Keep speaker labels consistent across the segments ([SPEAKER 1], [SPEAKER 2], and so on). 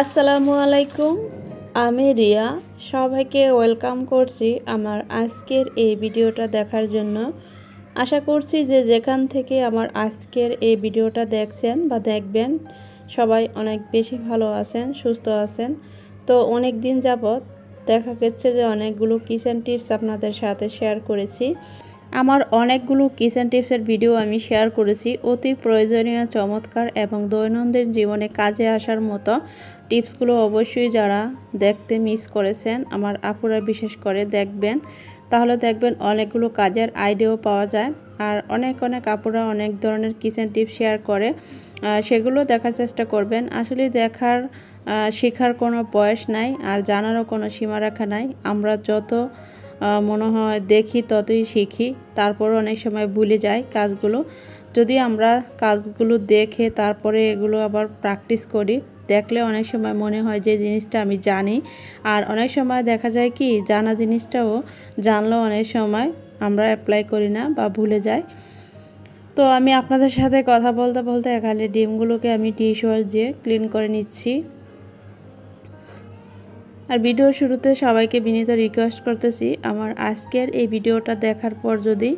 [SPEAKER 1] আসসালামু আলাইকুম, আমি রিয়া। সবাইকে ওয়েলকাম করছি আমার আজকের এই ভিডিওটা দেখার জন্য। আশা করছি যে যেখান থেকে আমার আজকের এই ভিডিওটা দেখছেন বা দেখবেন সবাই অনেক বেশি ভালো আছেন, সুস্থ আছেন। তো অনেক দিন যাবৎ দেখা গেছে যে অনেকগুলো কিচেন টিপস আপনাদের সাথে শেয়ার করেছি। আমার অনেকগুলো কিচেন টিপসের ভিডিও আমি শেয়ার করেছি, অতি প্রয়োজনীয়, চমৎকার এবং দৈনন্দিন জীবনে কাজে আসার মতো টিপসগুলো অবশ্যই যারা দেখতে মিস করেছেন আমার আপুরা বিশেষ করে দেখবেন, তাহলে দেখবেন অনেকগুলো কাজের আইডিয়াও পাওয়া যায়। আর অনেক আপুরা অনেক ধরনের কিচেন টিপস শেয়ার করে, সেগুলো দেখার চেষ্টা করবেন। আসলে দেখার শেখার কোনো বয়স নাই, আর জানারও কোনো সীমারেখা নাই। আমরা যত মনে হয় দেখি ততই শিখি, তারপরও অনেক সময় ভুলে যাই কাজগুলো। যদি আমরা কাজগুলো দেখে তারপরে এগুলো আবার প্র্যাকটিস করি, দেখলে অনেক সময় মনে হয় যে জিনিসটা আমি জানি। আর অনেক সময় দেখা যায় কি জানা জিনিসটাও জানলেও অনেক সময় আমরা অ্যাপ্লাই করি না বা ভুলে যাই। তো আমি আপনাদের সাথে কথা বলতে বলতে এখানে ডিমগুলোকে আমি ডিশ ওয়াশ দিয়ে ক্লিন করে নিচ্ছি। আর ভিডিওর শুরুতে সবাইকে বিনীত রিকোয়েস্ট করতেছি, আমার আজকের এই ভিডিওটা দেখার পর যদি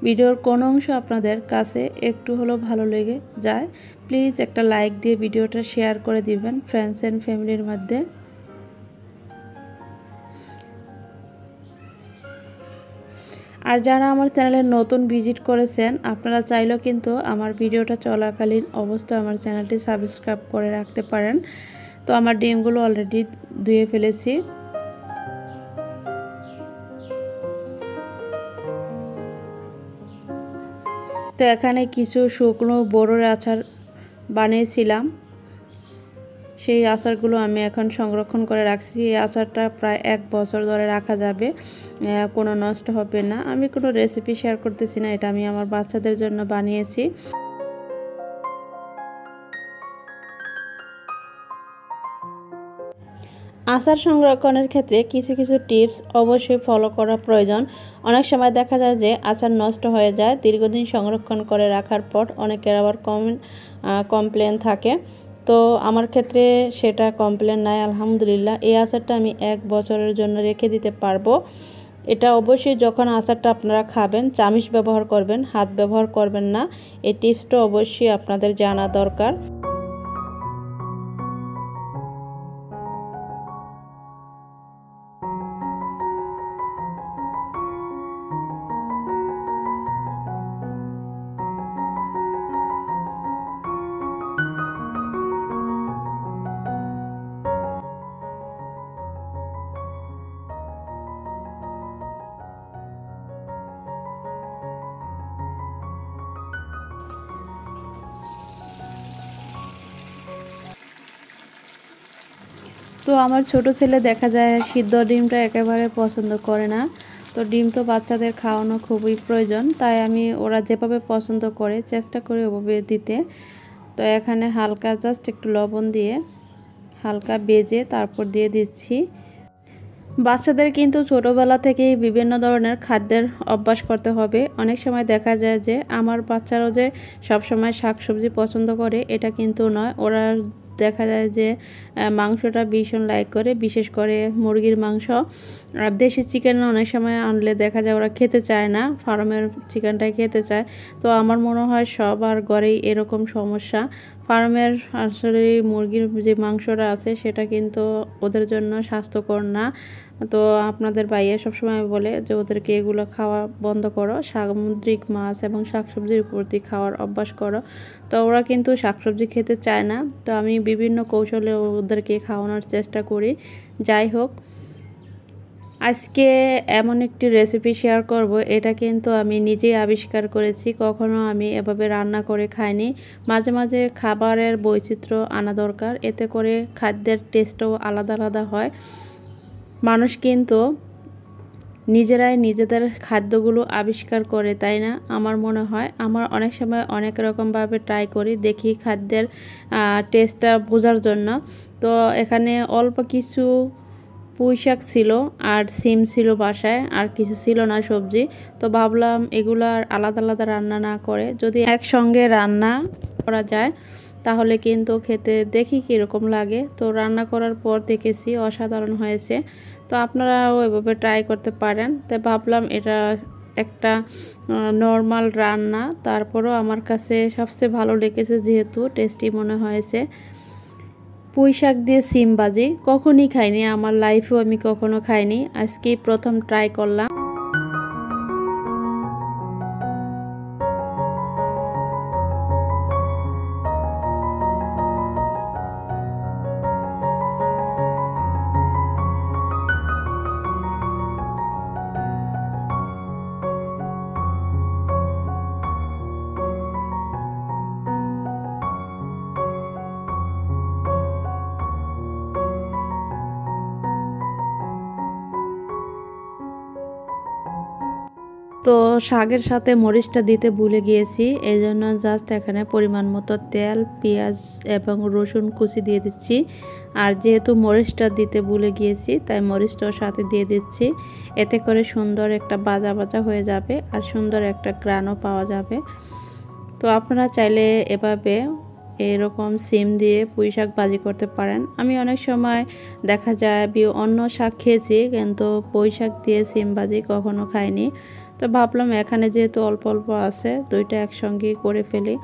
[SPEAKER 1] ভিডিওর কোনো অংশ আপনাদের কাছে একটু হলেও ভালো লেগে যায়, প্লিজ একটা লাইক দিয়ে ভিডিওটা শেয়ার করে দিবেন ফ্রেন্ডস অ্যান্ড ফ্যামিলির মধ্যে। আর যারা আমার চ্যানেলে নতুন ভিজিট করেছেন, আপনারা চাইলেও কিন্তু আমার ভিডিওটা চলাকালীন অবস্থায় আমার চ্যানেলটি সাবস্ক্রাইব করে রাখতে পারেন। তো আমার ডিমগুলো অলরেডি ধুয়ে ফেলেছি। তো এখানে কিছু শুকনো বড়ের আচার বানিয়েছিলাম, সেই আচারগুলো আমি এখন সংরক্ষণ করে রাখছি। এই আচারটা প্রায় 1 বছর ধরে রাখা যাবে, কোনো নষ্ট হবে না। আমি কোনো রেসিপি শেয়ার করতেছি না, এটা আমি আমার বাচ্চাদের জন্য বানিয়েছি। আচার সংরক্ষণের ক্ষেত্রে কিছু টিপস অবশ্যই ফলো করা প্রয়োজন। অনেক সময় দেখা যায় যে আচার নষ্ট হয়ে যায় দীর্ঘদিন সংরক্ষণ করে রাখার পর, অনেকের আবার কমপ্লেন থাকে। তো আমার ক্ষেত্রে সেটা কমপ্লেন নাই, আলহামদুলিল্লাহ। এই আচারটা আমি 1 বছরের জন্য রেখে দিতে পারবো। এটা অবশ্যই যখন আচারটা আপনারা খাবেন চামচ ব্যবহার করবেন, হাত ব্যবহার করবেন না। এই টিপসটা অবশ্যই আপনাদের জানা দরকার। তো আমার ছোট ছেলে দেখা যায় সিদ্ধ ডিমটা একেবারে পছন্দ করে না। তো ডিম তো বাচ্চাদের খাওয়ানো খুবই প্রয়োজন, তাই আমি ওরা যেভাবে পছন্দ করে চেষ্টা করি ওভাবে দিতে। তো এখানে হালকা জাস্ট একটু লবণ দিয়ে হালকা ভেজে তারপর দিয়ে দিচ্ছি। বাচ্চাদের কিন্তু ছোটোবেলা থেকেই বিভিন্ন ধরনের খাদ্যের অভ্যাস করতে হবে। অনেক সময় দেখা যায় যে আমার বাচ্চারাও যে সবসময় শাকসবজি পছন্দ করে এটা কিন্তু নয়। ওরা দেখা যায় যে মাংসটা ভীষণ লাইক করে, বিশেষ করে মুরগির মাংস। আর দেশি চিকেন অনেক সময় আনলে দেখা যায় ওরা খেতে চায় না, ফার্মের চিকেনটাই খেতে চায়। তো আমার মনে হয় সবার ঘরেই এরকম সমস্যা। ফার্মের আসলে মুরগির যে মাংসটা আছে সেটা কিন্তু ওদের জন্য স্বাস্থ্যকর না। তো আপনাদের ভাইয়া সবসময় বলে যে ওদেরকে এগুলো খাওয়া বন্ধ করো, সামুদ্রিক মাছ এবং শাকসবজির প্রতি খাওয়ার অভ্যাস করো। তো ওরা কিন্তু শাকসবজি খেতে চায় না। তো আমি বিভিন্ন কৌশলে ওদেরকে খাওয়ানোর চেষ্টা করি। যাই হোক, আজকে এমন একটি রেসিপি শেয়ার করব, এটা কিন্তু আমি নিজেই আবিষ্কার করেছি, কখনো আমি এভাবে রান্না করে খাইনি। মাঝে মাঝে খাবারের বৈচিত্র্য আনা দরকার, এতে করে খাদ্যের টেস্টও আলাদা হয়। মানুষ কিন্তু নিজেরাই নিজেদের খাদ্যগুলো আবিষ্কার করে, তাই না? আমার মনে হয় আমার অনেক সময় অনেক রকমভাবে ট্রাই করি, দেখি খাদ্যের টেস্টটা বোঝার জন্য। তো এখানে অল্প কিছু পুঁই শাক ছিল আর সিম ছিল বাসায়, আর কিছু ছিল না সবজি। তো ভাবলাম এগুলো আর আলাদা রান্না না করে যদি একসঙ্গে রান্না করা যায় তাহলে কিন্তু খেতে দেখি কীরকম লাগে। তো রান্না করার পর দেখেছি অসাধারণ হয়েছে। তো আপনারাও এভাবে ট্রাই করতে পারেন। তাই ভাবলাম এটা একটা নর্মাল রান্না, তারপরেও আমার কাছে সবচেয়ে ভালো লেগেছে যেহেতু টেস্টি মনে হয়েছে। পুঁই শাক দিয়ে সিম ভাজি কখনই খাইনি, আমার লাইফেও আমি কখনো খাইনি, আজকেই প্রথম ট্রাই করলাম। তো শাকের সাথে মরিচটা দিতে ভুলে গিয়েছি, এই জন্য জাস্ট এখানে পরিমাণ মতো তেল, পেঁয়াজ এবং রসুন কুচি দিয়ে দিচ্ছি। আর যেহেতু মরিচটা দিতে ভুলে গিয়েছি তাই মরিচটাও সাথে দিয়ে দিচ্ছি। এতে করে সুন্দর একটা ভাজা ভাজা হয়ে যাবে আর সুন্দর একটা গ্রানও পাওয়া যাবে। তো আপনারা চাইলে এভাবে এরকম সিম দিয়ে পুঁই শাক ভাজি করতে পারেন। আমি অনেক সময় দেখা যায় অন্য শাক খেয়েছি কিন্তু পুঁই শাক দিয়ে সিম ভাজি কখনো খাইনি। তো ভাবলাম এখানে যেহেতু অল্প অল্প আছে দুইটা একসঙ্গে করে ফেলি।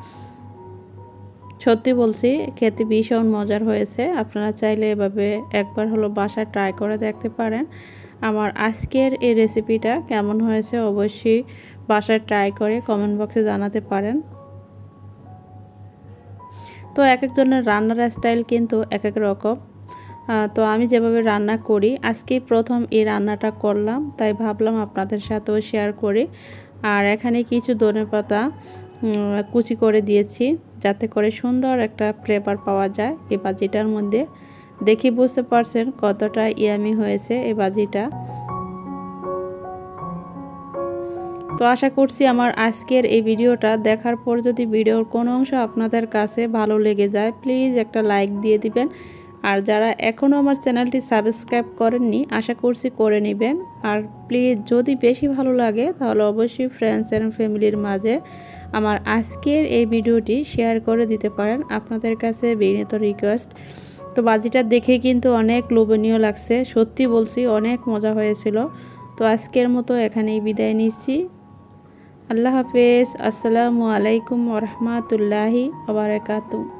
[SPEAKER 1] সত্যি বলছি খেতে ভীষণ মজার হয়েছে। আপনারা চাইলে এভাবে একবার হলো বাসায় ট্রাই করে দেখতে পারেন। আমার আজকের এই রেসিপিটা কেমন হয়েছে অবশ্যই বাসায় ট্রাই করে কমেন্ট বক্সে জানাতে পারেন। তো এক একজনের রান্নার স্টাইল কিন্তু এক এক রকম। তো আমি যেভাবে রান্না করি আজকেই প্রথম এই রান্নাটা করলাম, তাই ভাবলাম আপনাদের সাথেও শেয়ার করি। আর এখানে কিছু ধনেপাতা কুচি করে দিয়েছি যাতে করে সুন্দর একটা ফ্লেভার পাওয়া যায় এই ভাজিটার মধ্যে। দেখি বুঝতে পারছেন কতটা ইয়ামি হয়েছে এই ভাজিটা। তো আশা করছি আমার আজকের এই ভিডিওটা দেখার পর যদি ভিডিওর কোনো অংশ আপনাদের কাছে ভালো লেগে যায় প্লিজ একটা লাইক দিয়ে দিবেন। আর যারা এখনও আমার চ্যানেলটি সাবস্ক্রাইব করেননি আশা করছি করে নেবেন। আর প্লিজ যদি বেশি ভালো লাগে তাহলে অবশ্যই ফ্রেন্ডস অ্যান্ড ফ্যামিলির মাঝে আমার আজকের এই ভিডিওটি শেয়ার করে দিতে পারেন, আপনাদের কাছে বিনীত রিকোয়েস্ট। তো ভাজিটা দেখে কিন্তু অনেক লোভনীয় লাগছে, সত্যি বলছি অনেক মজা হয়েছিল। তো আজকের মতো এখানেই বিদায় নিচ্ছি। আল্লাহ হাফেজ। আসসালামু আলাইকুম ওয়া রাহমাতুল্লাহি ওয়া বারাকাতুহু।